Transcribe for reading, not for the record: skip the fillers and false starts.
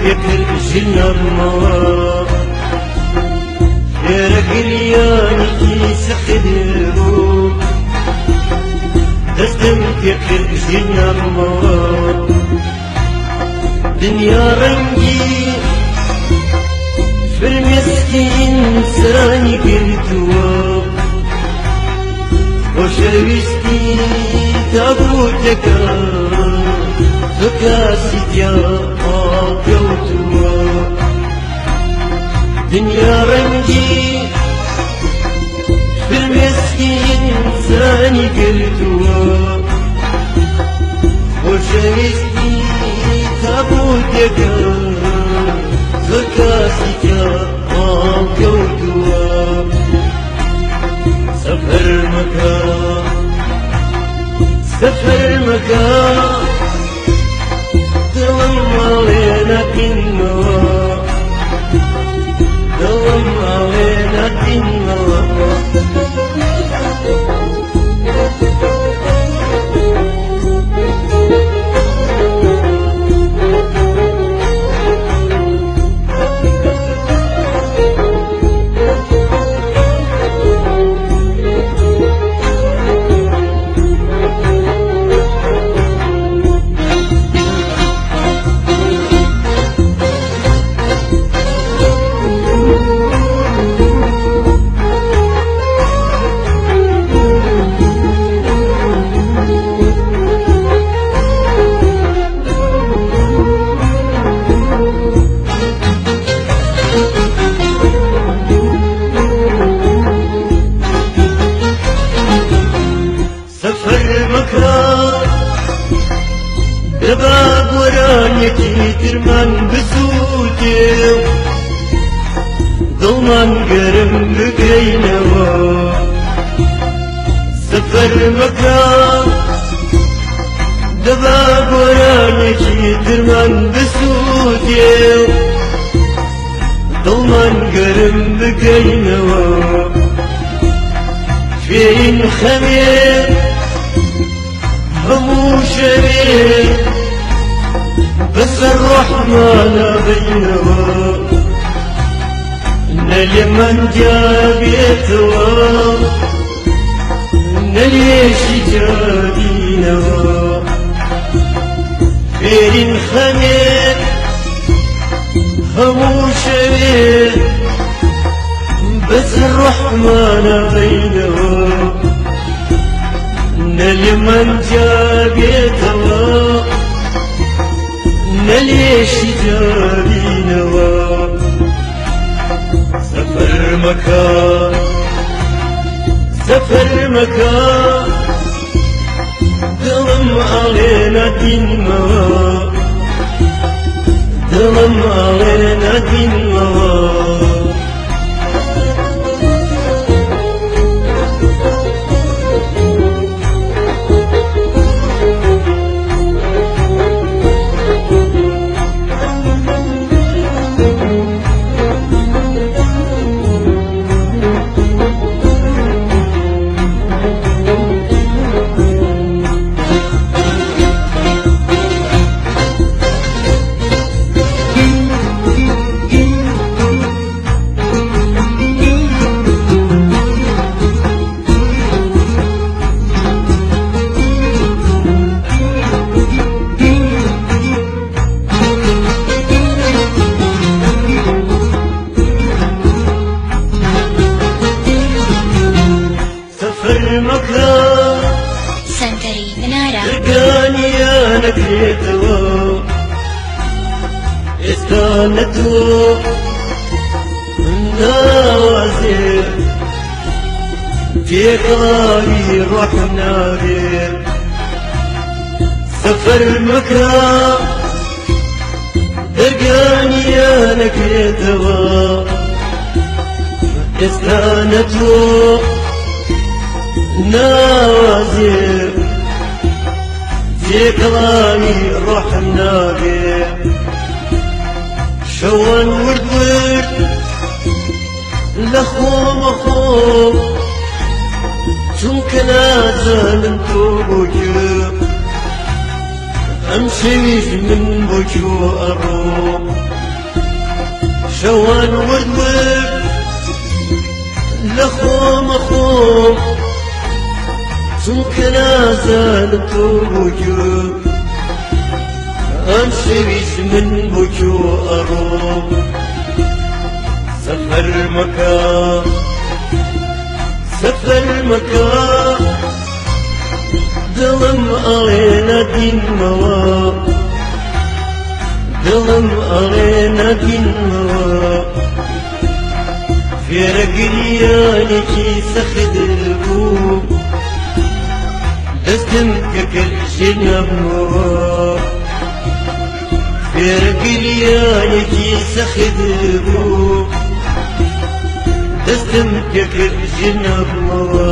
يكل جنر مواب يا رجلياني كي سخدرو دستم يكل جنر مواب دنيا رنجي في المسكين سراني قلتوا وشرويستي تابوتك فكاسي يا قوتوا دنيا رنجي في المسكين سراني قلتوا وشرويستي تابوتك فكاسي يا قوتوا سفر مكان سفر مكان دوم علينا النوى دوم علينا النوى دباب ورانيتي ترمان بسوتي ضلمان قرم بقينوا سفر مكان دباب ورانيتي ترمان بسوتي ضلمان قرم بقينوا فين خمير همو شريك بس الرحمن بينه ان اليمن جابيته ان ليش جابينه فين خمير همو شريك بس الرحمن بينه ان اليمن جابيته ليش جاري نوا سفر مكان سفر مكان ظلم علينا دين موا ظلم علينا دين موا سنتري منارة رقاني أنا كريتو استانتو نوازير في قراري رحنا بير سفر مكان رقاني أنا كريتو استانتو نوازير في كلامي رحنا بيه شوان ورد لخو مخو چونك نازل توبوجو امشي من بوجو اروح شوان ورد ورد لخوم خوم چونکە نازانم تۆ بۆ گوێ ئەم شەویش من بۆ کێ ئەڕۆم سەفەر مەکە سەفەر مەکە دڵم ئەڵێ نەدینمەوە دڵم ئەڵێ نەدینمەوە فێرە گریانێکی سەخت بوو دەستم کەکرد ژێنەبمەوە فێرە گریانێکی سەخت بوو دەستم کەکرد ژێنەبمەوە